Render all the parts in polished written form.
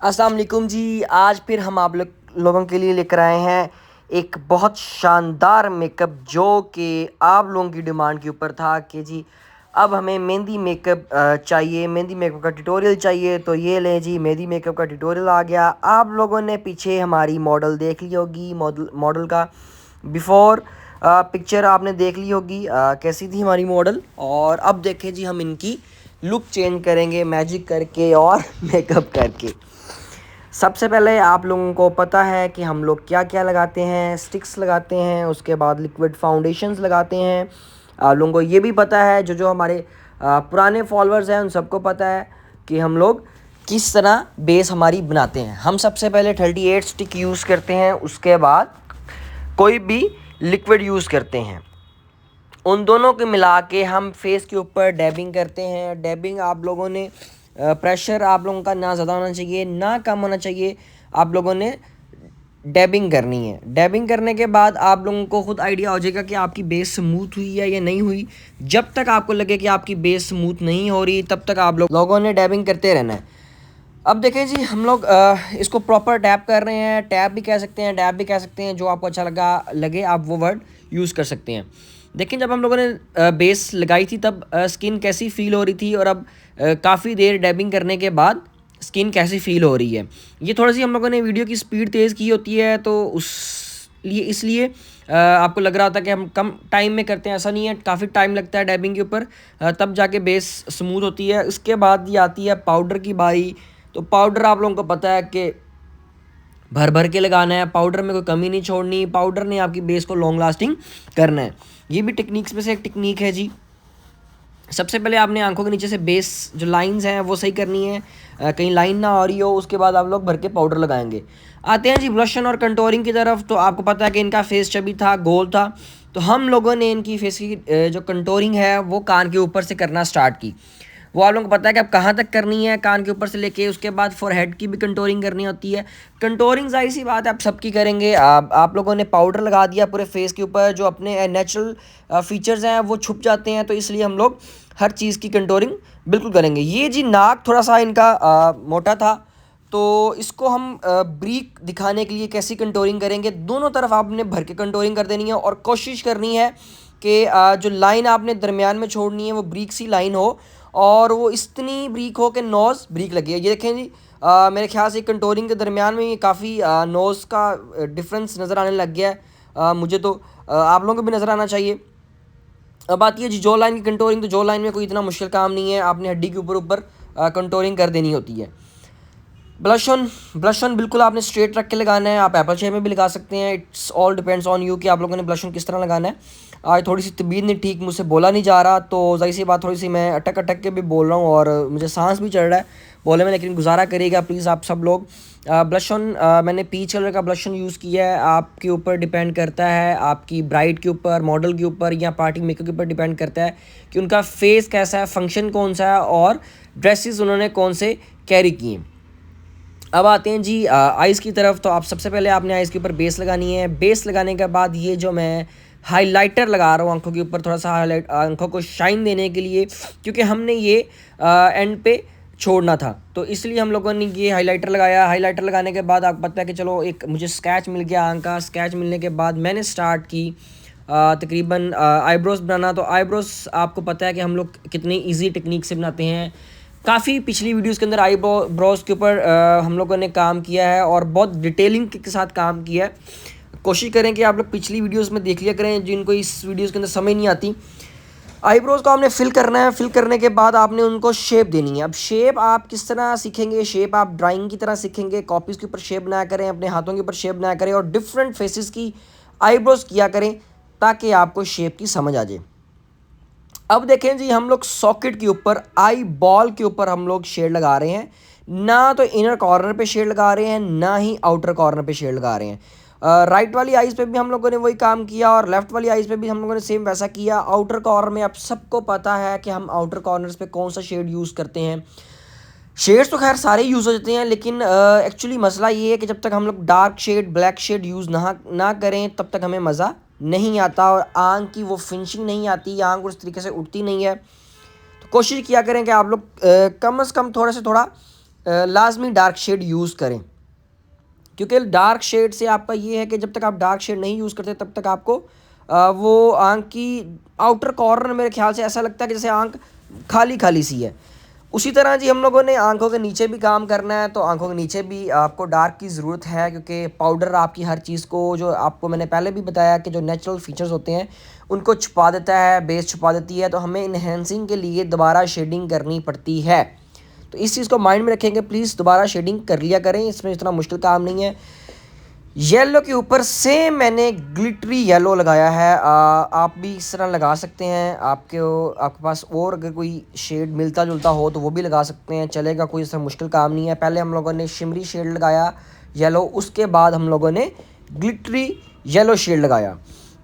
अस्सलाम वालेकुम जी। आज फिर हम आप लोगों के लिए लेकर आए हैं एक बहुत शानदार मेकअप जो कि आप लोगों की डिमांड के ऊपर था कि जी अब हमें मेहंदी मेकअप चाहिए, मेहंदी मेकअप का ट्यूटोरियल चाहिए। तो ये लें जी, मेहंदी मेकअप का ट्यूटोरियल आ गया। आप लोगों ने पीछे हमारी मॉडल देख ली होगी, मॉडल का बिफ़ोर पिक्चर आपने देख ली होगी कैसी थी हमारी मॉडल। और अब देखें जी, हम इनकी लुक चेंज करेंगे मैजिक करके और मेकअप करके। सबसे पहले आप लोगों को पता है कि हम लोग क्या क्या लगाते हैं। स्टिक्स लगाते हैं, उसके बाद लिक्विड फाउंडेशंस लगाते हैं। आप लोगों को ये भी पता है, जो जो हमारे पुराने फॉलोअर्स हैं उन सबको पता है कि हम लोग किस तरह बेस हमारी बनाते हैं। हम सबसे पहले 38 स्टिक यूज़ करते हैं, उसके बाद कोई भी लिक्विड यूज़ करते हैं। उन दोनों को मिला के हम फेस के ऊपर डैबिंग करते हैं। डैबिंग आप लोगों ने प्रेशर आप लोगों का ना ज़्यादा होना चाहिए ना कम होना चाहिए। आप लोगों ने डैबिंग करनी है। डैबिंग करने के बाद आप लोगों को खुद आइडिया हो जाएगा कि आपकी बेस स्मूथ हुई है या नहीं हुई। जब तक आपको लगे कि आपकी बेस स्मूथ नहीं हो रही, तब तक आप लोगों ने डैबिंग करते रहना है। अब देखें जी, हम लोग इसको प्रॉपर टैप कर रहे हैं। टैप भी कह सकते हैं, डैब भी कह सकते हैं, जो आपको अच्छा लगे आप वो वर्ड यूज़ कर सकते हैं। देखें, जब हम लोगों ने बेस लगाई थी तब स्किन कैसी फ़ील हो रही थी, और अब काफ़ी देर डैबिंग करने के बाद स्किन कैसी फ़ील हो रही है। ये थोड़ी सी हम लोगों ने वीडियो की स्पीड तेज़ की होती है, तो इसलिए आपको लग रहा था कि हम कम टाइम में करते हैं। ऐसा नहीं है, काफ़ी टाइम लगता है डैबिंग के ऊपर, तब जाके बेस स्मूथ होती है। उसके बाद ये आती है पाउडर की बारी। तो पाउडर आप लोगों को पता है कि भर भर के लगाना है, पाउडर में कोई कमी नहीं छोड़नी। पाउडर ने आपकी बेस को लॉन्ग लास्टिंग करना है। ये भी टेक्निक्स में से एक टेक्निक है जी। सबसे पहले आपने आंखों के नीचे से बेस जो लाइंस हैं वो सही करनी है, कहीं लाइन ना आ रही हो। उसके बाद आप लोग भर के पाउडर लगाएंगे। आते हैं जी ब्लशन और कंटोरिंग की तरफ। तो आपको पता है कि इनका फेस चबी था, गोल था, तो हम लोगों ने इनकी फेस की जो कंटोरिंग है वो कान के ऊपर से करना स्टार्ट की। वो आप लोगों को पता है कि अब कहाँ तक करनी है, कान के ऊपर से लेके उसके बाद फोरहेड की भी कंटोरिंग करनी होती है। कंटोरिंग जाहिर सी बात है आप सबकी करेंगे। आप लोगों ने पाउडर लगा दिया पूरे फेस के ऊपर, जो अपने नेचुरल फीचर्स हैं वो छुप जाते हैं, तो इसलिए हम लोग हर चीज़ की कंटोरिंग बिल्कुल करेंगे। ये जी नाक थोड़ा सा इनका मोटा था, तो इसको हम ब्रीक दिखाने के लिए कैसी कंटोरिंग करेंगे। दोनों तरफ आपने भर के कंटोरिंग कर देनी है, और कोशिश करनी है कि जो लाइन आपने दरमियान में छोड़नी है वो ब्रीक सी लाइन हो, और वो इतनी ब्रीक हो कि नोज़ ब्रीक लगे। ये देखें जी, मेरे ख्याल से कंटोरिंग के दरमियान में काफ़ी नोज़ का डिफरेंस नज़र आने लग गया है। मुझे तो आप लोगों को भी नज़र आना चाहिए। अब आती है जी जॉ लाइन की कंटोरिंग। तो जॉ लाइन में कोई इतना मुश्किल काम नहीं है, आपने हड्डी के ऊपर ऊपर कंटोरिंग कर देनी होती है। ब्लश ऑन बिल्कुल आपने स्ट्रेट रख के लगाना है। आप एप्पल शेप में भी लगा सकते हैं, it's all depends on you कि आप लोगों ने ब्लश ऑन किस तरह लगाना है। आज थोड़ी सी तबीयत नहीं ठीक, मुझसे बोला नहीं जा रहा, तो जाहिर सी बात थोड़ी सी मैं अटक अटक के भी बोल रहा हूँ, और मुझे सांस भी चढ़ रहा है बोले में, लेकिन गुजारा करिएगा प्लीज़ आप सब लोग। ब्लश ऑन मैंने पीच कलर का ब्लश ऑन यूज़ किया है। आपके ऊपर डिपेंड करता है, आपकी ब्राइड के ऊपर, मॉडल के ऊपर या पार्टी मेकअप के ऊपर डिपेंड करता है कि उनका फेस कैसा है, फंक्शन कौन सा है, और ड्रेसेस उन्होंने कौन से कैरी किए। अब आते हैं जी आइज़ की तरफ। तो आप सबसे पहले आपने आइज़ के ऊपर बेस लगानी है। बेस लगाने के बाद ये जो मैं हाइलाइटर लगा रहा हूँ आंखों के ऊपर, थोड़ा सा हाईलाइट आंखों को शाइन देने के लिए, क्योंकि हमने ये एंड पे छोड़ना था, तो इसलिए हम लोगों ने ये हाइलाइटर लगाया। हाइलाइटर लगाने के बाद आपको पता है कि चलो एक मुझे स्केच मिल गया आंख का। स्केच मिलने के बाद मैंने स्टार्ट की तकरीबन आईब्रोज बनाना। तो आईब्रोज आपको पता है कि हम लोग कितनी ईजी टेक्निक से बनाते हैं। काफ़ी पिछली वीडियोस के अंदर ब्रोज के ऊपर हम लोगों ने काम किया है, और बहुत डिटेलिंग के साथ काम किया है। कोशिश करें कि आप लोग पिछली वीडियोस में देख लिया करें, जिनको इस वीडियोस के अंदर समझ नहीं आती। आईब्रोज को आपने फिल करना है। फिल करने के बाद आपने उनको शेप देनी है। अब शेप आप किस तरह सीखेंगे, शेप आप ड्राइंग की तरह सीखेंगे। कॉपीज़ के ऊपर शेप बनाया करें, अपने हाथों के ऊपर शेप बनाया करें, और डिफरेंट फेसेस की आईब्रोज किया करें, ताकि आपको शेप की समझ आ जाए। अब देखें जी, हम लोग सॉकेट के ऊपर, आई बॉल के ऊपर हम लोग शेड लगा रहे हैं। ना तो इनर कॉर्नर पे शेड लगा रहे हैं, ना ही आउटर कॉर्नर पे शेड लगा रहे हैं। राइट वाली आइज़ पे भी हम लोगों ने वही काम किया, और लेफ्ट वाली आइज़ पे भी हम लोगों ने सेम वैसा किया। आउटर कॉर्नर में आप सबको पता है कि हम आउटर कॉर्नर्स पे कौन सा शेड यूज़ करते हैं। शेड्स तो खैर सारे यूज़ हो जाते हैं, लेकिन एक्चुअली मसला ये है कि जब तक हम लोग dark shade, black shade use ना करें, तब तक हमें मज़ा नहीं आता, और आँख की वो फिनिशिंग नहीं आती, आँख उस तरीके से उठती नहीं है। तो कोशिश किया करें कि आप लोग कम से कम थोड़ा से थोड़ा लाजमी डार्क शेड यूज़ करें, क्योंकि डार्क शेड से आपका ये है कि जब तक आप डार्क शेड नहीं यूज़ करते तब तक आपको वो आँख की आउटर कॉर्नर मेरे ख्याल से ऐसा लगता है कि जैसे आँख खाली खाली सी है। उसी तरह जी हम लोगों ने आंखों के नीचे भी काम करना है, तो आंखों के नीचे भी आपको डार्क की ज़रूरत है, क्योंकि पाउडर आपकी हर चीज़ को, जो आपको मैंने पहले भी बताया कि जो नेचुरल फीचर्स होते हैं उनको छुपा देता है, बेस छुपा देती है, तो हमें इन्हेंसिंग के लिए दोबारा शेडिंग करनी पड़ती है। तो इस चीज़ को माइंड में रखेंगे, प्लीज़ दोबारा शेडिंग कर लिया करें, इसमें इतना मुश्किल काम नहीं है। येलो के ऊपर सेम मैंने ग्लिटरी येलो लगाया है, आप भी इस तरह लगा सकते हैं। आपके पास और अगर कोई शेड मिलता जुलता हो तो वो भी लगा सकते हैं, चलेगा, कोई ऐसा मुश्किल काम नहीं है। पहले हम लोगों ने शिमरी शेड लगाया येलो, उसके बाद हम लोगों ने ग्लिटरी येलो शेड लगाया।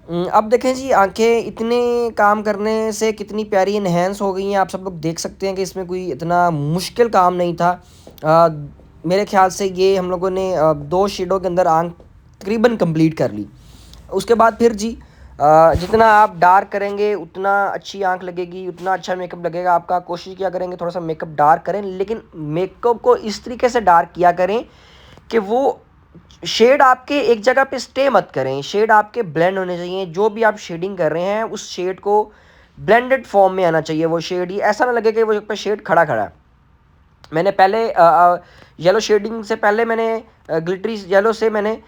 अब देखें जी, आंखें इतने काम करने से कितनी प्यारी इन्हेंस हो गई हैं, आप सब लोग देख सकते हैं कि इसमें कोई इतना मुश्किल काम नहीं था। मेरे ख्याल से ये हम लोगों ने 2 शेडों के अंदर आंख तकरीबन कंप्लीट कर ली। उसके बाद फिर जी जितना आप डार्क करेंगे उतना अच्छी आंख लगेगी, उतना अच्छा मेकअप लगेगा आपका। कोशिश किया करेंगे थोड़ा सा मेकअप डार्क करें, लेकिन मेकअप को इस तरीके से डार्क किया करें कि वो शेड आपके एक जगह पे स्टे मत करें, शेड आपके ब्लेंड होने चाहिए। जो भी आप शेडिंग कर रहे हैं उस शेड को ब्लेंडेड फॉर्म में आना चाहिए वो शेड, ही ऐसा ना लगे कि वो पे शेड खड़ा खड़ा है। मैंने पहले येलो शेडिंग से पहले मैंने ग्लिटरी येलो से मैंने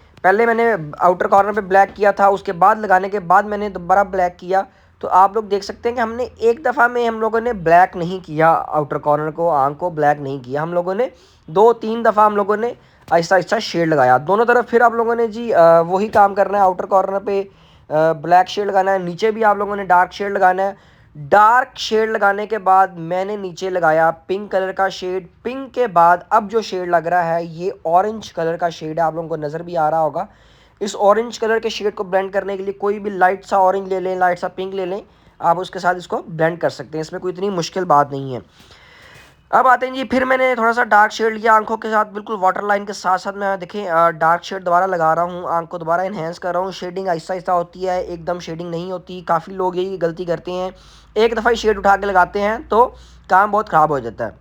आउटर कॉर्नर पे ब्लैक किया था, उसके बाद लगाने के बाद मैंने दोबारा ब्लैक किया। तो आप लोग देख सकते हैं कि हमने एक दफ़ा में हम लोगों ने ब्लैक नहीं किया, आउटर कॉर्नर को, आंख को ब्लैक नहीं किया, हम लोगों ने 2-3 दफ़ा हम लोगों ने आहिस्ता आहिस्ता शेड लगाया दोनों तरफ। फिर आप लोगों ने जी वही काम करना है, आउटर कॉर्नर पे ब्लैक शेड लगाना है, नीचे भी आप लोगों ने डार्क शेड लगाना है। डार्क शेड लगाने के बाद मैंने नीचे लगाया पिंक कलर का शेड। पिंक के बाद अब जो शेड लग रहा है ये ऑरेंज कलर का शेड है, आप लोगों को नज़र भी आ रहा होगा। इस ऑरेंज कलर के शेड को ब्लेंड करने के लिए कोई भी लाइट सा ऑरेंज ले लें, लाइट सा पिंक ले लें, आप उसके साथ इसको ब्लेंड कर सकते हैं, इसमें कोई इतनी मुश्किल बात नहीं है। अब आते हैं जी, फिर मैंने थोड़ा सा डार्क शेड लिया आंखों के साथ, बिल्कुल वाटर लाइन के साथ साथ मैं देखें डार्क शेड दोबारा लगा रहा हूँ, आंख को दोबारा इन्हेंस कर रहा हूँ। शेडिंग आहिस्ता आहिस्ता होती है, एकदम शेडिंग नहीं होती। काफ़ी लोग यही गलती करते हैं, एक दफ़ा ही शेड उठा के लगाते हैं तो काम बहुत ख़राब हो जाता है।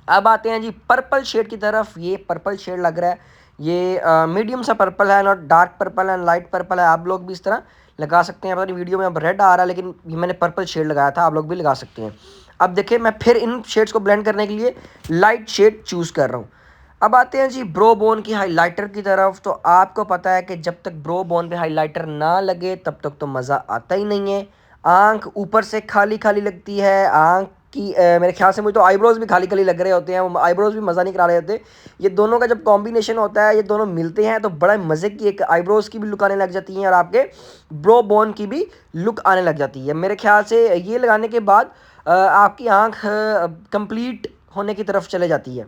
अब आते हैं जी पर्पल शेड की तरफ। ये पर्पल शेड लग रहा है, ये मीडियम सा पर्पल है, नॉट डार्क पर्पल है, लाइट पर्पल है। आप लोग भी इस तरह लगा सकते हैं। पता नहीं वीडियो में अब रेड आ रहा है, लेकिन ये मैंने पर्पल शेड लगाया था, आप लोग भी लगा सकते हैं। अब देखिए, मैं फिर इन शेड्स को ब्लेंड करने के लिए लाइट शेड चूज़ कर रहा हूँ। अब आते हैं जी ब्रो बोन की हाइलाइटर की तरफ। तो आपको पता है कि जब तक ब्रो बोन पे हाइलाइटर ना लगे तब तक तो मज़ा आता ही नहीं है। आंख ऊपर से खाली खाली लगती है, आंख की मेरे ख्याल से मुझे तो आईब्रोज़ भी खाली खाली लग रहे होते हैं, वो आईब्रोज़ भी मज़ा नहीं करा रहे होते। ये दोनों का जब कॉम्बिनेशन होता है, ये दोनों मिलते हैं तो बड़ा मज़े की एक आईब्रोज़ की भी लुक आने लग जाती है और आपके ब्रो बोन की भी लुक आने लग जाती है। मेरे ख्याल से ये लगाने के बाद आपकी आंख कंप्लीट होने की तरफ चले जाती है।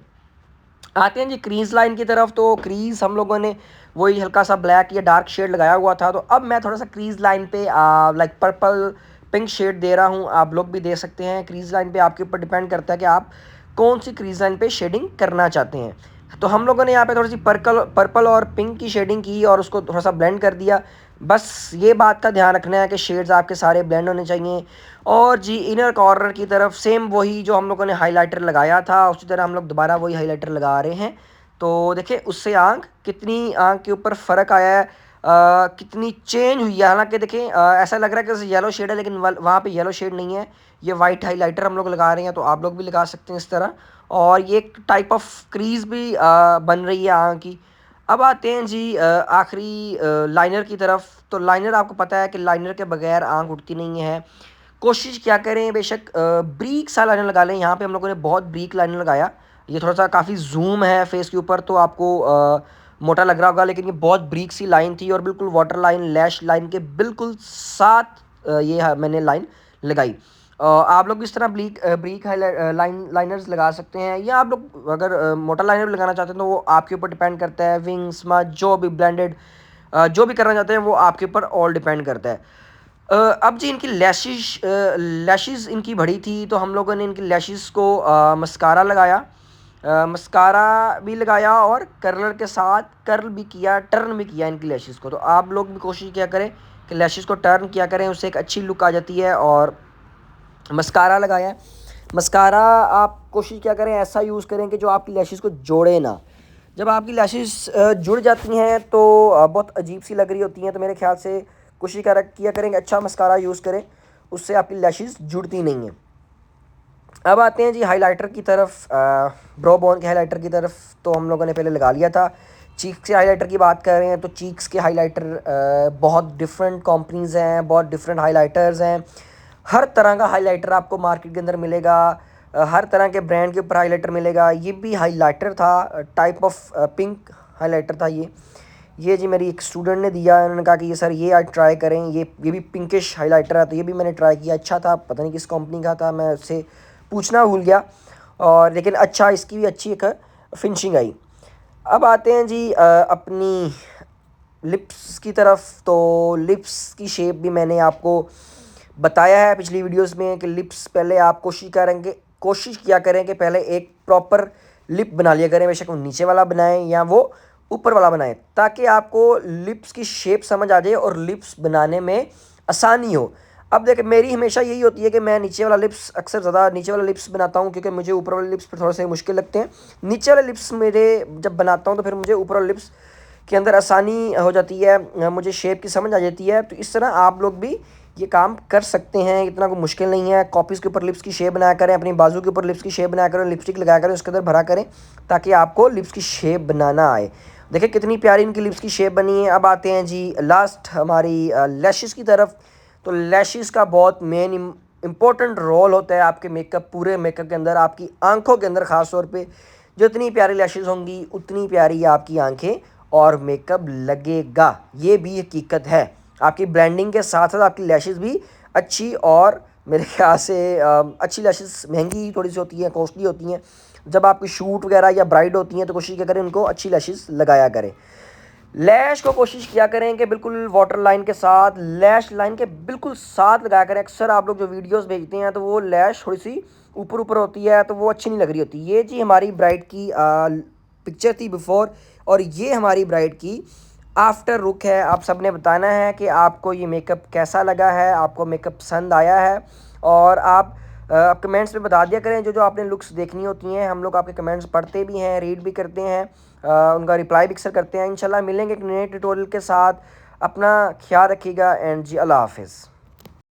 आते हैं जी क्रीज लाइन की तरफ। तो क्रीज हम लोगों ने वही हल्का सा ब्लैक या डार्क शेड लगाया हुआ था, तो अब मैं थोड़ा सा क्रीज लाइन पे लाइक पर्पल पिंक शेड दे रहा हूँ। आप लोग भी दे सकते हैं। क्रीज लाइन पे आपके ऊपर डिपेंड करता है कि आप कौन सी क्रीज लाइन पे शेडिंग करना चाहते हैं। तो हम लोगों ने यहाँ पे थोड़ी सी पर्पल और पिंक की शेडिंग की और उसको थोड़ा सा ब्लेंड कर दिया। बस ये बात का ध्यान रखना है कि शेड्स आपके सारे ब्लेंड होने चाहिए। और जी इनर कॉर्नर की तरफ सेम वही जो हम लोगों ने हाइलाइटर लगाया था, उसी तरह हम लोग दोबारा वही हाइलाइटर लगा रहे हैं। तो देखिए उससे कितनी आंख के ऊपर फ़र्क आया है, कितनी चेंज हुई है। हालांकि देखें ऐसा लग रहा है कि येलो शेड है, लेकिन वहाँ पे येलो शेड नहीं है, ये वाइट हाइलाइटर हम लोग लगा रहे हैं। तो आप लोग भी लगा सकते हैं इस तरह। और ये एक टाइप ऑफ क्रीज भी बन रही है आँख की। अब आते हैं जी आखिरी लाइनर की तरफ। तो लाइनर आपको पता है कि लाइनर के बगैर आँख उठती नहीं है। कोशिश क्या करें, बेशक ब्रीक सा लाइनर लगा लें। यहाँ पे हम लोगों ने बहुत ब्रीक लाइनर लगाया, ये थोड़ा सा काफ़ी जूम है फेस के ऊपर तो आपको मोटा लग रहा होगा, लेकिन ये बहुत ब्रीक सी लाइन थी और बिल्कुल वाटर लाइन लैश लाइन के बिल्कुल साथ ये मैंने लाइन लगाई। आप लोग इस तरह ब्रीक लाइनर्स लगा सकते हैं, या आप लोग अगर मोटा लाइनर भी लगाना चाहते हैं तो वो आपके ऊपर डिपेंड करता है। विंग स्मज जो भी ब्लेंडेड जो भी करना चाहते हैं वो आपके ऊपर ऑल डिपेंड करता है। अब जी इनकी लैशेस इनकी बड़ी थी, तो हम लोगों ने इनकी लैशेस को मस्कारा लगाया, मस्कारा भी लगाया और कर्लर के साथ कर्ल भी किया, टर्न भी किया इनकी लैशेस को। तो आप लोग भी कोशिश किया करें कि लैशेस को टर्न किया करें, उससे एक अच्छी लुक आ जाती है। और मस्कारा लगाया, मस्कारा आप कोशिश क्या करें, ऐसा यूज़ करें कि जो आपकी लैशेज़ को जोड़े ना। जब आपकी लैशेज़ जुड़ जाती हैं तो बहुत अजीब सी लग रही होती हैं, तो मेरे ख्याल से कोशिश किया करें कि अच्छा मस्कारा यूज़ करें, उससे आपकी लैशेज़ जुड़ती नहीं हैं। अब आते हैं जी हाइलाइटर की तरफ, ब्रो बोन के हाइलाइटर की तरफ तो हम लोगों ने पहले लगा लिया था। चीक्स के हाइलाइटर की बात कर रहे हैं तो चीक्स के हाइलाइटर बहुत डिफरेंट कंपनीज़ हैं, बहुत डिफरेंट हाइलाइटर्स हैं। हर तरह का हाइलाइटर आपको मार्केट के अंदर मिलेगा, हर तरह के ब्रांड के ऊपर हाइलाइटर मिलेगा। ये भी हाइलाइटर था, टाइप ऑफ पिंक हाइलाइटर था ये जी मेरी एक स्टूडेंट ने दिया, उन्होंने कहा कि ये सर ये आज ट्राई करें, ये भी पिंकिश हाइलाइटर है, तो ये भी मैंने ट्राई किया, अच्छा था, पता नहीं किस कंपनी का था, मैं उससे पूछना भूल गया, और लेकिन अच्छा, इसकी भी अच्छी एक फिनिशिंग आई। अब आते हैं जी अपनी लिप्स की तरफ। तो लिप्स की शेप भी मैंने आपको बताया है पिछली वीडियोस में कि लिप्स पहले आप कोशिश किया करें कि पहले एक प्रॉपर लिप बना लिया करें, बेशक वो नीचे वाला बनाएं या वो ऊपर वाला बनाएं, ताकि आपको लिप्स की शेप समझ आ जाए और लिप्स बनाने में आसानी हो। अब देखिए मेरी हमेशा यही होती है कि मैं नीचे वाला लिप्स अक्सर ज़्यादा नीचे वाला लिप्स बनाता हूँ, क्योंकि मुझे ऊपर वाले लिप्स पर थोड़े से मुश्किल लगते हैं। नीचे वाले लिप्स मेरे जब बनाता हूँ तो फिर मुझे ऊपर वाले लिप्स के अंदर आसानी हो जाती है, मुझे शेप की समझ आ जाती है। तो इस तरह आप लोग भी ये काम कर सकते हैं, इतना कोई मुश्किल नहीं है। कॉपीज़ के ऊपर लिप्स की शेप बनाया करें, अपनी बाजू के ऊपर लिप्स की शेप बनाया करें, लिपस्टिक लगाया करें, उसके अंदर भरा करें, ताकि आपको लिप्स की शेप बनाना आए। देखिए कितनी प्यारी इनकी लिप्स की शेप बनी है। अब आते हैं जी लास्ट हमारी लैशेज़ की तरफ। तो लैशेज़ का बहुत मेन इम्पोर्टेंट रोल होता है आपके पूरे मेकअप के अंदर, आपकी आंखों के अंदर ख़ास तौर पे। जितनी प्यारी लैशेज़ होंगी उतनी प्यारी आपकी आंखें और मेकअप लगेगा, ये भी हकीकत है। आपकी ब्रांडिंग के साथ साथ आपकी लैशेज़ भी अच्छी, और मेरे ख्याल से अच्छी लैशेज़ महंगी थोड़ी सी होती हैं, कॉस्टली होती हैं। जब आपकी शूट वगैरह या ब्राइड होती हैं तो कोशिश क्या करें उनको अच्छी लैशेज़ लगाया करें। लैश को कोशिश किया करें कि बिल्कुल वाटर लाइन के साथ, लैश लाइन के बिल्कुल साथ लगाया करें। अक्सर आप लोग जो वीडियोस भेजते हैं तो वो लैश थोड़ी सी ऊपर ऊपर होती है, तो वो अच्छी नहीं लग रही होती। ये जी हमारी ब्राइड की पिक्चर थी बिफोर, और ये हमारी ब्राइड की आफ्टर लुक है। आप सब ने बताना है कि आपको ये मेकअप कैसा लगा है, आपको मेकअप पसंद आया है, और आप कमेंट्स में बता दिया करें जो जो आपने लुक्स देखनी होती हैं। हम लोग आपके कमेंट्स पढ़ते भी हैं, रीड भी करते हैं, उनका रिप्लाई भी अक्सर करते हैं। इंशाल्लाह मिलेंगे एक नए ट्यूटोरियल के साथ। अपना ख्याल रखिएगा एंड जी अल्लाह हाफिज़।